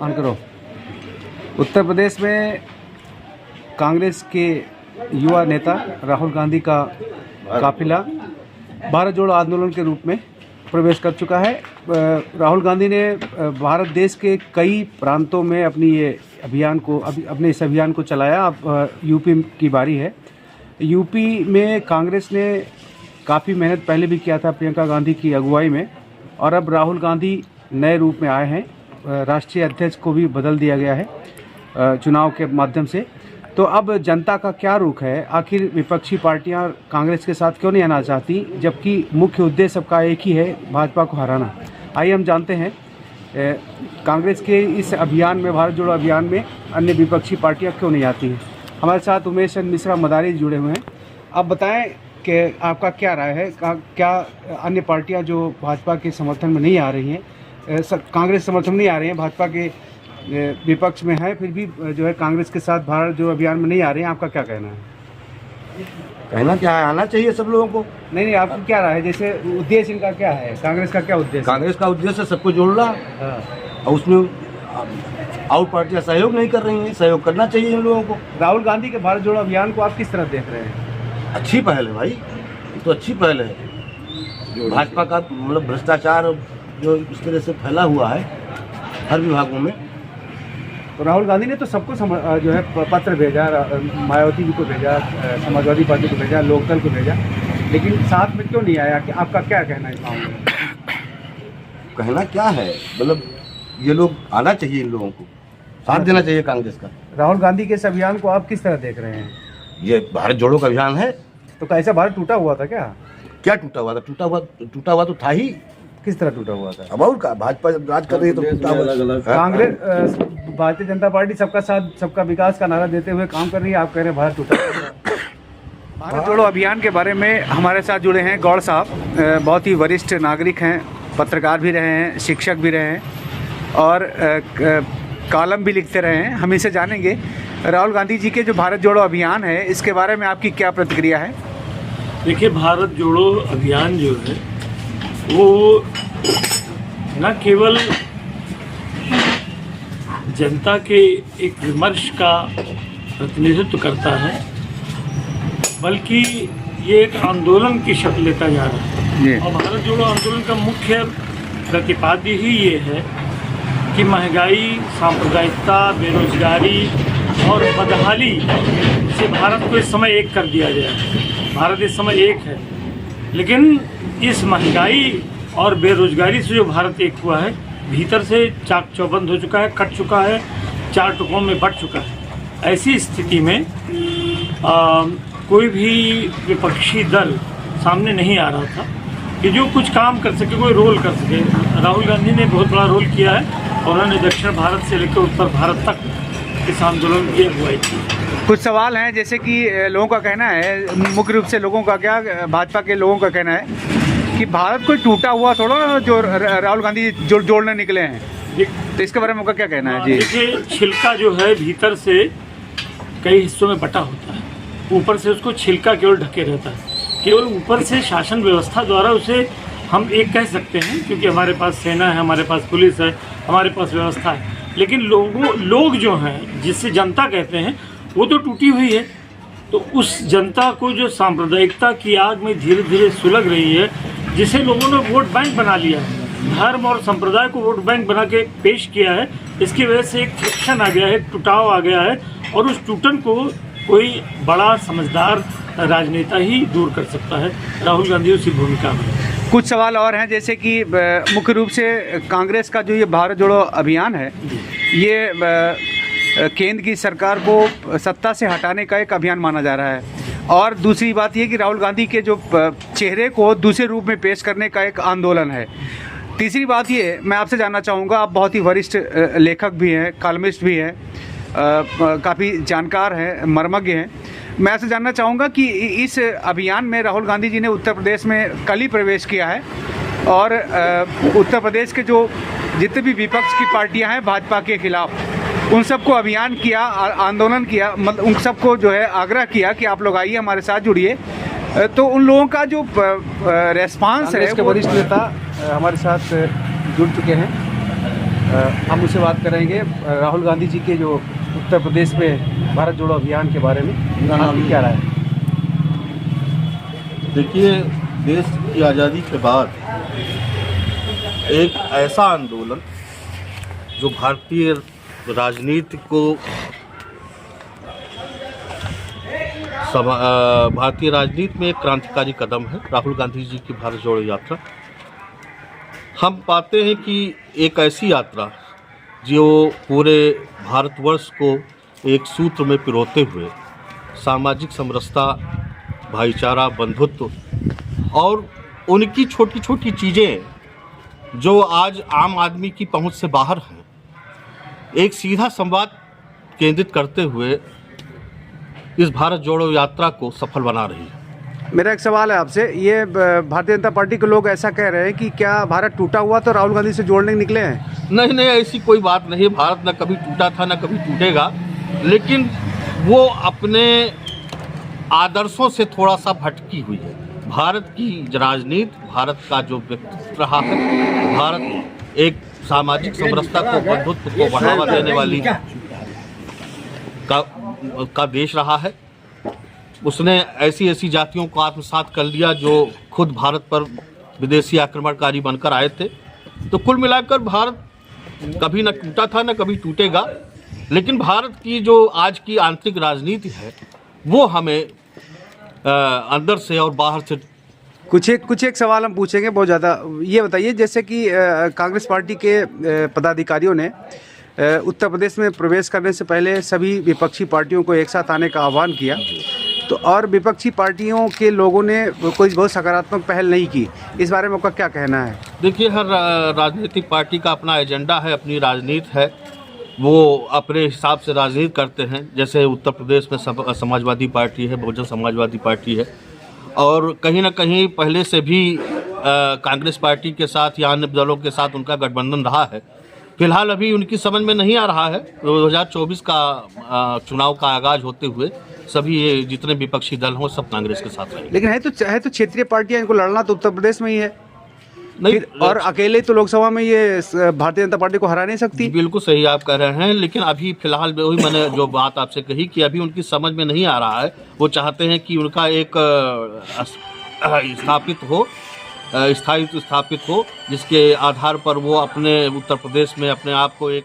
On करो। उत्तर प्रदेश में कांग्रेस के युवा नेता राहुल गांधी का काफिला भारत जोड़ो आंदोलन के रूप में प्रवेश कर चुका है। राहुल गांधी ने भारत देश के कई प्रांतों में अपनी अपने इस अभियान को चलाया। अब यूपी की बारी है। यूपी में कांग्रेस ने काफ़ी मेहनत पहले भी किया था प्रियंका गांधी की अगुवाई में, और अब राहुल गांधी नए रूप में आए हैं। राष्ट्रीय अध्यक्ष को भी बदल दिया गया है चुनाव के माध्यम से। तो अब जनता का क्या रुख है? आखिर विपक्षी पार्टियां कांग्रेस के साथ क्यों नहीं आना चाहती, जबकि मुख्य उद्देश्य सबका एक ही है, भाजपा को हराना। आइए हम जानते हैं कांग्रेस के इस अभियान में, भारत जोड़ो अभियान में अन्य विपक्षी पार्टियां क्यों नहीं आती हैं। हमारे साथ उमेश चंद मिश्रा मदारी जुड़े हुए हैं। आप बताएं कि आपका क्या राय है, क्या अन्य पार्टियां जो भाजपा के समर्थन में नहीं आ रही हैं, कांग्रेस समर्थन में नहीं आ रही हैं, भाजपा के विपक्ष में है, फिर भी जो है कांग्रेस के साथ भारत जो अभियान में नहीं आ रहे हैं, आपका क्या कहना है? कहना क्या है, आना चाहिए सब लोगों को। नहीं, आपको क्या रहा है, जैसे उद्देश्य इनका क्या है, कांग्रेस का क्या उद्देश्य? कांग्रेस का उद्देश्य सबको जोड़ना, और उसमें आउट पार्टियां सहयोग नहीं कर रही हैं। सहयोग करना चाहिए इन लोगों को। राहुल गांधी के भारत जोड़ो अभियान को आप किस तरह देख रहे हैं? अच्छी पहल है भाई, ये तो अच्छी पहल है। भाजपा का मतलब भ्रष्टाचार जो इस तरह से फैला हुआ है हर विभागों में। तो राहुल गांधी ने तो सबको जो है पत्र भेजा, मायावती जी को भेजा, समाजवादी पार्टी को भेजा, लोकदल को भेजा, लेकिन साथ में क्यों नहीं आया? कि आपका क्या कहना है इस मामले में? कहना क्या है, मतलब ये लोग आना चाहिए, इन लोगों को साथ देना चाहिए कांग्रेस का। राहुल गांधी के इस अभियान को आप किस तरह देख रहे हैं? ये भारत जोड़ो का अभियान है। तो कैसा भारत टूटा हुआ था क्या? क्या टूटा हुआ था? टूटा हुआ तो था ही। किस तरह टूटा हुआ था? अब और का भाजपा जब राज कर रही है तो टूटा हुआ। कांग्रेस भारतीय जनता पार्टी सबका साथ सबका विकास का नारा देते हुए काम कर रही है, आप कह रहे हैं भारत टूटा। भारत जोड़ो अभियान के बारे में हमारे साथ जुड़े हैं गौड़ साहब, बहुत ही वरिष्ठ नागरिक हैं, पत्रकार भी रहे हैं, शिक्षक भी रहे हैं और कॉलम भी लिखते रहे हैं। हम इसे जानेंगे राहुल गांधी जी के जो भारत जोड़ो अभियान है, इसके बारे में आपकी क्या प्रतिक्रिया है? देखिए, भारत जोड़ो अभियान जो है वो न केवल जनता के एक विमर्श का प्रतिनिधित्व करता है, बल्कि ये एक आंदोलन की शक्ल लेता जा रहा है। और भारत जोड़ो आंदोलन का मुख्य प्रतिपाद्य ही ये है कि महंगाई, सांप्रदायिकता, बेरोजगारी और बदहाली से भारत को इस समय एक कर दिया गया है। भारत इस समय एक है, लेकिन इस महंगाई और बेरोजगारी से जो भारत एक हुआ है, भीतर से चाक चौबंद हो चुका है, कट चुका है, चार टुकड़ों में बट चुका है। ऐसी स्थिति में कोई भी विपक्षी दल सामने नहीं आ रहा था कि जो कुछ काम कर सके, कोई रोल कर सके। राहुल गांधी ने बहुत बड़ा रोल किया है और उन्होंने दक्षिण भारत से लेकर उत्तर भारत तक इस आंदोलन की अगुवाई की। कुछ सवाल हैं, जैसे कि लोगों का कहना है, मुख्य रूप से लोगों का क्या, भाजपा के लोगों का कहना है कि भारत कोई टूटा हुआ थोड़ा ना जो राहुल गांधी जोड़ने निकले हैं, तो इसके बारे में उनका क्या कहना है? जी देखिए, छिलका जो है भीतर से कई हिस्सों में बटा होता है, ऊपर से उसको छिलका केवल ढके रहता है। केवल ऊपर से शासन व्यवस्था द्वारा उसे हम एक कह सकते हैं, क्योंकि हमारे पास सेना है, हमारे पास पुलिस है, हमारे पास व्यवस्था है, लेकिन लोग जो हैं, जिससे जनता कहते हैं, वो तो टूटी हुई है। तो उस जनता को जो सांप्रदायिकता की आग में धीरे धीरे सुलग रही है, जिसे लोगों ने वोट बैंक बना लिया है, धर्म और संप्रदाय को वोट बैंक बना के पेश किया है, इसकी वजह से एक फ्रिक्शन आ गया है, एक टुटाव आ गया है, और उस टूटन को कोई बड़ा समझदार राजनेता ही दूर कर सकता है। राहुल गांधी उसी भूमिका में। कुछ सवाल और हैं, जैसे कि मुख्य रूप से कांग्रेस का जो ये भारत जोड़ो अभियान है, ये केंद्र की सरकार को सत्ता से हटाने का एक अभियान माना जा रहा है, और दूसरी बात ये कि राहुल गांधी के जो चेहरे को दूसरे रूप में पेश करने का एक आंदोलन है। तीसरी बात ये मैं आपसे जानना चाहूँगा, आप बहुत ही वरिष्ठ लेखक भी हैं, कॉलमिस्ट भी हैं, काफ़ी जानकार हैं, मर्मज्ञ हैं। मैं आपसे जानना चाहूँगा कि इस अभियान में राहुल गांधी जी ने उत्तर प्रदेश में कल ही प्रवेश किया है, और उत्तर प्रदेश के जो जितने भी विपक्ष की पार्टियां हैं भाजपा के खिलाफ, उन सबको अभियान किया, आंदोलन किया, मतलब उन सबको जो है आग्रह किया कि आप लोग आइए हमारे साथ जुड़िए। तो उन लोगों का जो रेस्पॉन्स है, इसके वरिष्ठ नेता हमारे साथ जुड़ चुके हैं। हम उससे बात करेंगे राहुल गांधी जी के जो उत्तर प्रदेश में भारत जोड़ो अभियान के बारे में आपकी क्या राय है? देखिए, देश की आज़ादी के बाद एक ऐसा आंदोलन जो भारतीय राजनीति को भारतीय राजनीति में एक क्रांतिकारी कदम है राहुल गांधी जी की भारत जोड़ो यात्रा। हम पाते हैं कि एक ऐसी यात्रा जो पूरे भारतवर्ष को एक सूत्र में पिरोते हुए सामाजिक समरसता, भाईचारा, बंधुत्व और उनकी छोटी छोटी चीज़ें जो आज आम आदमी की पहुंच से बाहर हैं, एक सीधा संवाद केंद्रित करते हुए इस भारत जोड़ो यात्रा को सफल बना रही है। मेरा एक सवाल है आपसे, ये भारतीय जनता पार्टी के लोग ऐसा कह रहे हैं कि क्या भारत टूटा हुआ तो राहुल गांधी से जोड़ने निकले हैं? नहीं, ऐसी कोई बात नहीं। भारत न कभी टूटा था, न कभी टूटेगा, लेकिन वो अपने आदर्शों से थोड़ा सा भटकी हुई है। भारत की राजनीति, भारत का जो व्यक्तित्व रहा है, भारत एक सामाजिक समरसता को, बंधुत्व को बढ़ावा देने वाली का देश रहा है। उसने ऐसी ऐसी जातियों को आत्मसात कर लिया जो खुद भारत पर विदेशी आक्रमणकारी बनकर आए थे। तो कुल मिलाकर भारत कभी न टूटा था, न कभी टूटेगा, लेकिन भारत की जो आज की आंतरिक राजनीति है वो हमें अंदर से और बाहर से कुछ एक सवाल हम पूछेंगे बहुत ज़्यादा। ये बताइए, जैसे कि कांग्रेस पार्टी के पदाधिकारियों ने उत्तर प्रदेश में प्रवेश करने से पहले सभी विपक्षी पार्टियों को एक साथ आने का आह्वान किया, तो और विपक्षी पार्टियों के लोगों ने कोई बहुत सकारात्मक पहल नहीं की। इस बारे में आपका क्या कहना है? देखिए, हर राजनीतिक पार्टी का अपना एजेंडा है, अपनी राजनीति है, वो अपने हिसाब से राजनीति करते हैं। जैसे उत्तर प्रदेश में समाजवादी पार्टी है, बहुजन समाजवादी पार्टी है, और कहीं ना कहीं पहले से भी कांग्रेस पार्टी के साथ या अन्य दलों के साथ उनका गठबंधन रहा है। फिलहाल अभी उनकी समझ में नहीं आ रहा है। 2024 का चुनाव का आगाज होते हुए सभी ये जितने विपक्षी दल हों सब कांग्रेस के साथ रहेंगे। लेकिन है तो क्षेत्रीय पार्टियां, इनको लड़ना तो उत्तर प्रदेश में ही है नहीं, और अकेले तो लोकसभा में ये भारतीय जनता पार्टी को हरा नहीं सकती। बिल्कुल सही आप कह रहे हैं, लेकिन अभी फिलहाल वही मैंने जो बात आपसे कही कि अभी उनकी समझ में नहीं आ रहा है। वो चाहते हैं कि उनका एक स्थायित्व स्थापित हो, जिसके आधार पर वो अपने उत्तर प्रदेश में अपने आप को एक